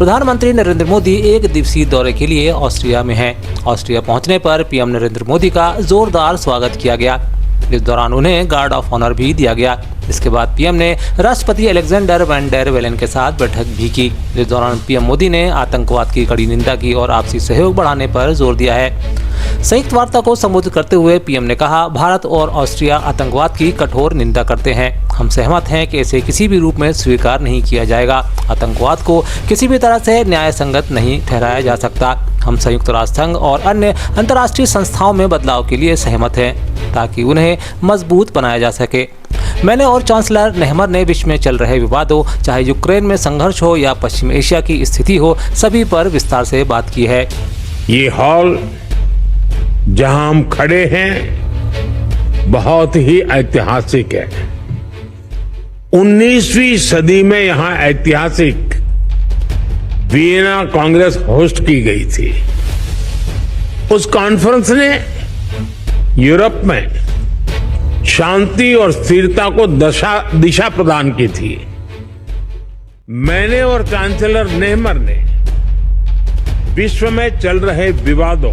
प्रधानमंत्री नरेंद्र मोदी एक दिवसीय दौरे के लिए ऑस्ट्रिया में हैं। ऑस्ट्रिया पहुंचने पर पीएम नरेंद्र मोदी का जोरदार स्वागत किया गया। इस दौरान उन्हें गार्ड ऑफ ऑनर भी दिया गया। इसके बाद पीएम ने राष्ट्रपति अलेक्जेंडर वैन डेर बेलेन के साथ बैठक भी की। इस दौरान पीएम मोदी ने आतंकवाद की कड़ी निंदा की और आपसी सहयोग बढ़ाने पर जोर दिया है। संयुक्त वार्ता को संबोधित करते हुए पीएम ने कहा, भारत और ऑस्ट्रिया आतंकवाद की कठोर निंदा करते हैं। हम सहमत हैं कि इसे किसी भी रूप में स्वीकार नहीं किया जाएगा। आतंकवाद को किसी भी तरह से न्याय संगत नहीं ठहराया जा सकता। हम संयुक्त राष्ट्र संघ और अन्य अंतर्राष्ट्रीय संस्थाओं में बदलाव के लिए सहमत हैं ताकि उन्हें मजबूत बनाया जा सके। मैंने और चांसलर नेहमर ने विश्व में चल रहे विवादों, चाहे यूक्रेन में संघर्ष हो या पश्चिम एशिया की स्थिति हो, सभी पर विस्तार से बात की है। ये हॉल जहां हम खड़े हैं बहुत ही ऐतिहासिक है। 19वीं सदी में यहां ऐतिहासिक वियना कांग्रेस होस्ट की गई थी। उस कॉन्फ्रेंस ने यूरोप में शांति और स्थिरता को दिशा प्रदान की थी। मैंने और चांसलर नेहमर ने विश्व में चल रहे विवादों,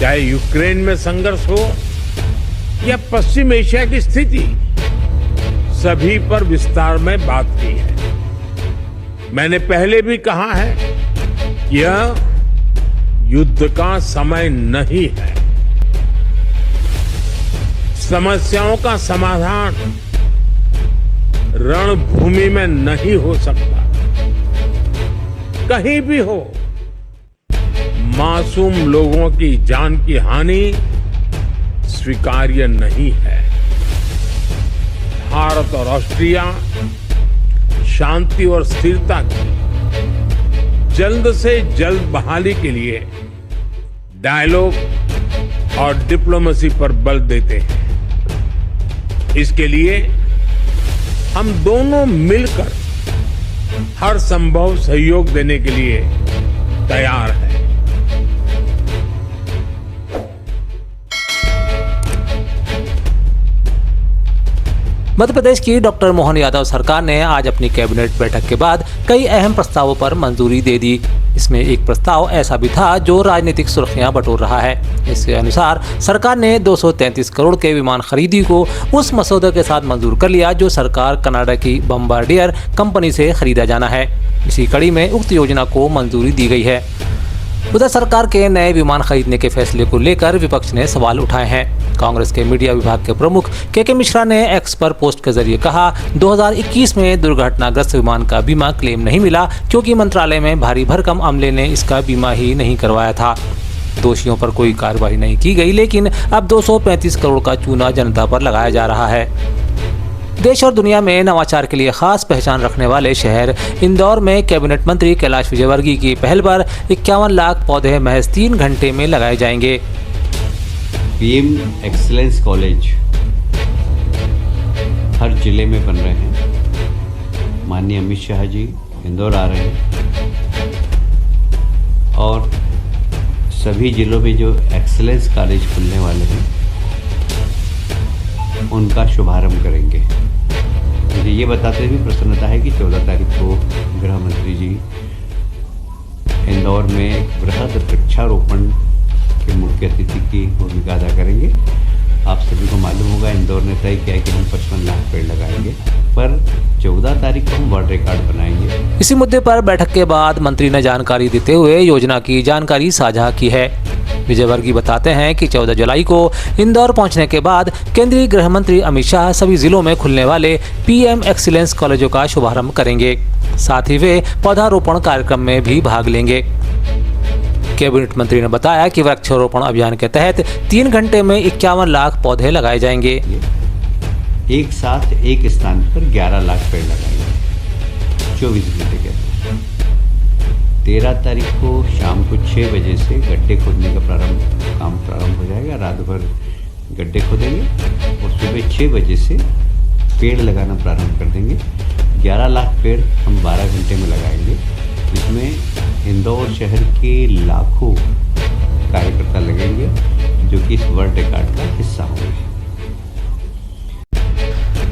चाहे यूक्रेन में संघर्ष हो या पश्चिम एशिया की स्थिति, सभी पर विस्तार में बात की है। मैंने पहले भी कहा है, यह युद्ध का समय नहीं है। समस्याओं का समाधान रणभूमि में नहीं हो सकता। कहीं भी हो, मासूम लोगों की जान की हानि स्वीकार्य नहीं है। भारत और ऑस्ट्रिया शांति और स्थिरता की जल्द से जल्द बहाली के लिए डायलॉग और डिप्लोमेसी पर बल देते हैं। इसके लिए हम दोनों मिलकर हर संभव सहयोग देने के लिए तैयार हैं। मध्य प्रदेश की डॉक्टर मोहन यादव सरकार ने आज अपनी कैबिनेट बैठक के बाद कई अहम प्रस्तावों पर मंजूरी दे दी। इसमें एक प्रस्ताव ऐसा भी था जो राजनीतिक सुर्खियां बटोर रहा है। इसके अनुसार सरकार ने 233 करोड़ के विमान खरीदी को उस मसौदे के साथ मंजूर कर लिया जो सरकार कनाडा की बम्बार्डियर कंपनी से खरीदा जाना है। इसी कड़ी में उक्त योजना को मंजूरी दी गई है। उधर सरकार के नए विमान खरीदने के फैसले को लेकर विपक्ष ने सवाल उठाए हैं। कांग्रेस के मीडिया विभाग के प्रमुख के मिश्रा ने एक्स पर पोस्ट के जरिए कहा, 2021 में दुर्घटनाग्रस्त विमान का बीमा क्लेम नहीं मिला क्योंकि मंत्रालय में भारी भरकम अमले ने इसका बीमा ही नहीं करवाया था। दोषियों पर कोई कार्रवाई नहीं की गई, लेकिन अब 235 करोड़ का चूना जनता पर लगाया जा रहा है। देश और दुनिया में नवाचार के लिए खास पहचान रखने वाले शहर इंदौर में कैबिनेट मंत्री कैलाश विजयवर्गीय की पहल पर 51 लाख पौधे महज 3 घंटे में लगाए जाएंगे। पीएम एक्सीलेंस कॉलेज हर जिले में बन रहे हैं। माननीय अमित शाह जी इंदौर आ रहे हैं और सभी जिलों में जो एक्सीलेंस कॉलेज खुलने वाले हैं उनका शुभारंभ करेंगे। मुझे ये बताते हुए प्रसन्नता है कि 14 तारीख को गृह मंत्री जी इंदौर में एक बृहद वृक्षारोपण के मुख्य अतिथि की भूमिका अदा करेंगे। आप सभी को मालूम होगा, इंदौर ने तय किया है कि हम 55 लाख पेड़ लगाएंगे, पर 14 तारीख को हम वर्ल्ड रिकॉर्ड बनाएंगे। इसी मुद्दे पर बैठक के बाद मंत्री ने जानकारी देते हुए योजना की जानकारी साझा की है। विजयवर्गीय बताते हैं कि 14 जुलाई को इंदौर पहुंचने के बाद केंद्रीय गृह मंत्री अमित शाह सभी जिलों में खुलने वाले पीएम एक्सीलेंस कॉलेजों का शुभारंभ करेंगे। साथ ही वे पौधारोपण कार्यक्रम में भी भाग लेंगे। कैबिनेट मंत्री ने बताया कि वृक्षारोपण अभियान के तहत 3 घंटे में 51 लाख पौधे लगाए जाएंगे। एक साथ एक स्थान पर 11 लाख पेड़ लगाएंगे 24 घंटे के अंदर। 13 तारीख को शाम को 6 बजे से गड्ढे खोदने का काम प्रारंभ हो जाएगा। रात भर गड्ढे खोदेंगे और सुबह 6 बजे से पेड़ लगाना प्रारंभ कर देंगे। 11 लाख पेड़ हम 12 घंटे में लगाएंगे। इसमें इंदौर शहर के लाखों कार्यकर्ता लगेंगे जो कि इस वर्ल्ड रिकॉर्ड का हिस्सा होंगे।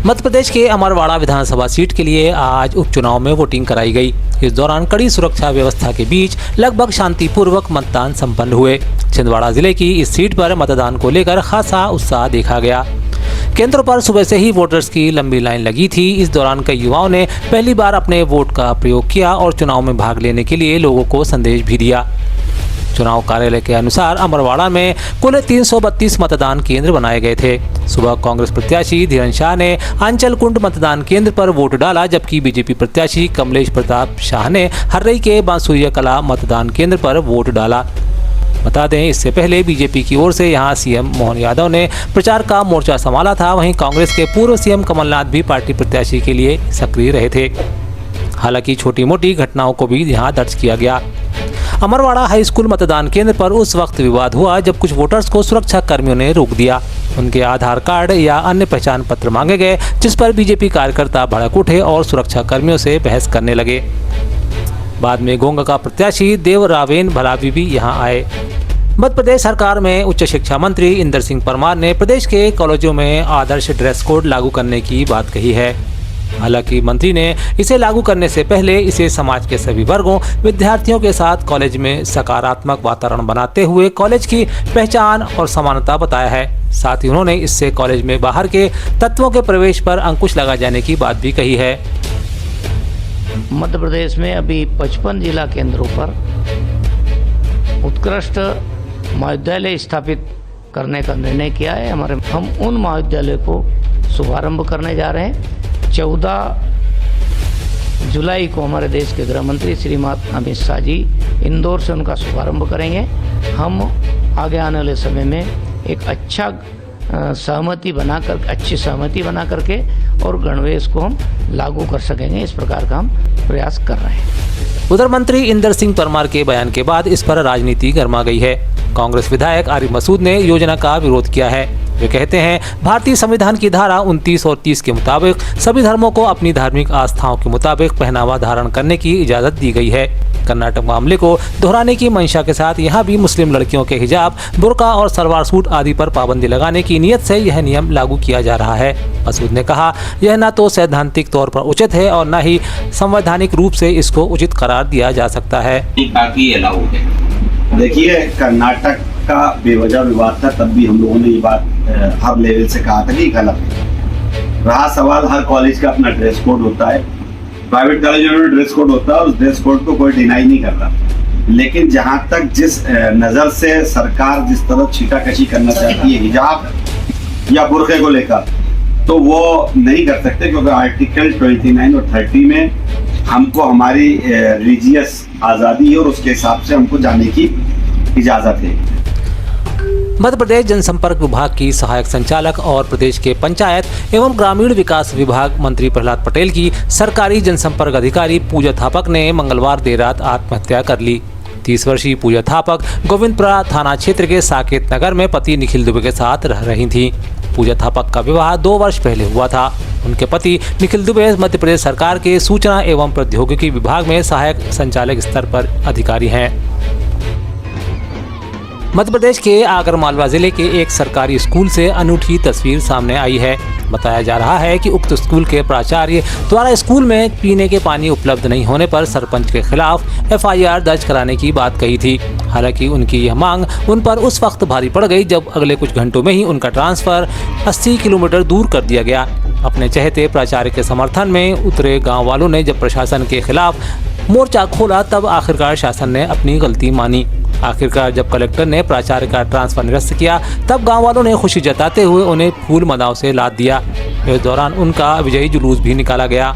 मध्य प्रदेश के अमरवाड़ा विधानसभा सीट के लिए आज उपचुनाव में वोटिंग कराई गई। इस दौरान कड़ी सुरक्षा व्यवस्था के बीच लगभग शांतिपूर्वक मतदान संपन्न हुए। छिंदवाड़ा जिले की इस सीट पर मतदान को लेकर खासा उत्साह देखा गया। केंद्रों पर सुबह से ही वोटर्स की लंबी लाइन लगी थी। इस दौरान कई युवाओं ने पहली बार अपने वोट का प्रयोग किया और चुनाव में भाग लेने के लिए लोगों को संदेश भी दिया। चुनाव कार्यालय के अनुसार अमरवाड़ा में कुल 332 मतदान केंद्र बनाए गए थे। सुबह कांग्रेस प्रत्याशी धीरन शाह ने अंचल कुंड मतदान केंद्र पर वोट डाला, जबकि बीजेपी प्रत्याशी कमलेश प्रताप शाह ने हर्रई के बांसुरिया कला मतदान केंद्र पर वोट डाला। बता दें, इससे पहले बीजेपी की ओर से यहां सीएम मोहन यादव ने प्रचार का मोर्चा संभाला था। वहीं कांग्रेस के पूर्व सीएम कमलनाथ भी पार्टी प्रत्याशी के लिए सक्रिय रहे थे। हालांकि छोटी मोटी घटनाओं को भी यहां दर्ज किया गया। अमरवाड़ा हाई स्कूल मतदान केंद्र पर उस वक्त विवाद हुआ जब कुछ वोटर्स को सुरक्षा कर्मियों ने रोक दिया। उनके आधार कार्ड या अन्य पहचान पत्र मांगे गए, जिस पर बीजेपी कार्यकर्ता भड़क उठे और सुरक्षा कर्मियों से बहस करने लगे। बाद में गोंगा का प्रत्याशी देवरावेन भलावी भी यहां आए। मध्य प्रदेश सरकार में उच्च शिक्षा मंत्री इंदर सिंह परमार ने प्रदेश के कॉलेजों में आदर्श ड्रेस कोड लागू करने की बात कही है। हालांकि मंत्री ने इसे लागू करने से पहले इसे समाज के सभी वर्गों, विद्यार्थियों के साथ कॉलेज में सकारात्मक वातावरण बनाते हुए कॉलेज की पहचान और समानता बताया है। साथ ही उन्होंने इससे कॉलेज में बाहर के तत्वों के प्रवेश पर अंकुश लगा जाने की बात भी कही है। मध्य प्रदेश में अभी 55 जिला केंद्रों पर उत्कृष्ट महाविद्यालय स्थापित करने का निर्णय किया है। हम उन महाविद्यालयों को शुभारंभ करने जा रहे हैं। 14 जुलाई को हमारे देश के गृह मंत्री श्रीमान अमित शाह जी इंदौर से उनका शुभारंभ करेंगे। हम आगे आने वाले समय में एक अच्छी सहमति बना करके और गणवेश को हम लागू कर सकेंगे। इस प्रकार का हम प्रयास कर रहे हैं। उधर मंत्री इंदर सिंह परमार के बयान के बाद इस पर राजनीति गर्मा गई है। कांग्रेस विधायक आरिफ मसूद ने योजना का विरोध किया है। वे कहते हैं, भारतीय संविधान की धारा 29 और 30 के मुताबिक सभी धर्मों को अपनी धार्मिक आस्थाओं के मुताबिक पहनावा धारण करने की इजाज़त दी गई है। कर्नाटक मामले को दोहराने की मंशा के साथ यहाँ भी मुस्लिम लड़कियों के हिजाब, बुर्का और सलवार सूट आदि पर पाबंदी लगाने की नीयत से यह नियम लागू किया जा रहा है। मसूद ने कहा, यह न तो सैद्धांतिक तौर पर उचित है और न ही संवैधानिक रूप से इसको उचित करार दिया जा सकता है। देखिए, कर्नाटक का बेवजह विवाद था, तब भी हम लोगों ने ये बात हर लेवल से कहा था कि गलत है। रहा सवाल, हर कॉलेज का अपना ड्रेस कोड होता है, प्राइवेट कॉलेजों में ड्रेस कोड होता है, उस ड्रेस कोड को कोई डिनाई नहीं करता। लेकिन जहां तक जिस नज़र से सरकार जिस तरह छीटाकशी करना चाहती है हिजाब या बुर्के को लेकर, तो वो नहीं कर सकते, क्योंकि आर्टिकल 29 और 30 में हमको हमारी रिलीजियस आज़ादी है और उसके हिसाब से हमको जाने की इजाज़त है। मध्य प्रदेश जनसंपर्क विभाग की सहायक संचालक और प्रदेश के पंचायत एवं ग्रामीण विकास विभाग मंत्री प्रहलाद पटेल की सरकारी जनसंपर्क अधिकारी पूजा थापक ने मंगलवार देर रात आत्महत्या कर ली। 30 वर्षीय पूजा थापक गोविंदपुरा थाना क्षेत्र के साकेत नगर में पति निखिल दुबे के साथ रह रही थी। पूजा थापक का विवाह 2 वर्ष पहले हुआ था। उनके पति निखिल दुबे मध्य प्रदेश सरकार के सूचना एवं प्रौद्योगिकी विभाग में सहायक संचालक स्तर पर अधिकारी हैं। मध्य प्रदेश के आगरमालवा जिले के एक सरकारी स्कूल से अनूठी तस्वीर सामने आई है। बताया जा रहा है कि उक्त स्कूल के प्राचार्य द्वारा स्कूल में पीने के पानी उपलब्ध नहीं होने पर सरपंच के खिलाफ एफआईआर दर्ज कराने की बात कही थी। हालांकि उनकी यह मांग उन पर उस वक्त भारी पड़ गई जब अगले कुछ घंटों में ही उनका ट्रांसफर 80 किलोमीटर दूर कर दिया गया। अपने चहेते प्राचार्य के समर्थन में उतरे गाँव वालों ने जब प्रशासन के खिलाफ मोर्चा खोला, तब आखिरकार शासन ने अपनी गलती मानी। आखिरकार जब कलेक्टर ने प्राचार्य का ट्रांसफर निरस्त किया, तब गांव वालों ने खुशी जताते हुए उन्हें फूल मालाओं से लाद दिया। इस दौरान उनका विजयी जुलूस भी निकाला गया।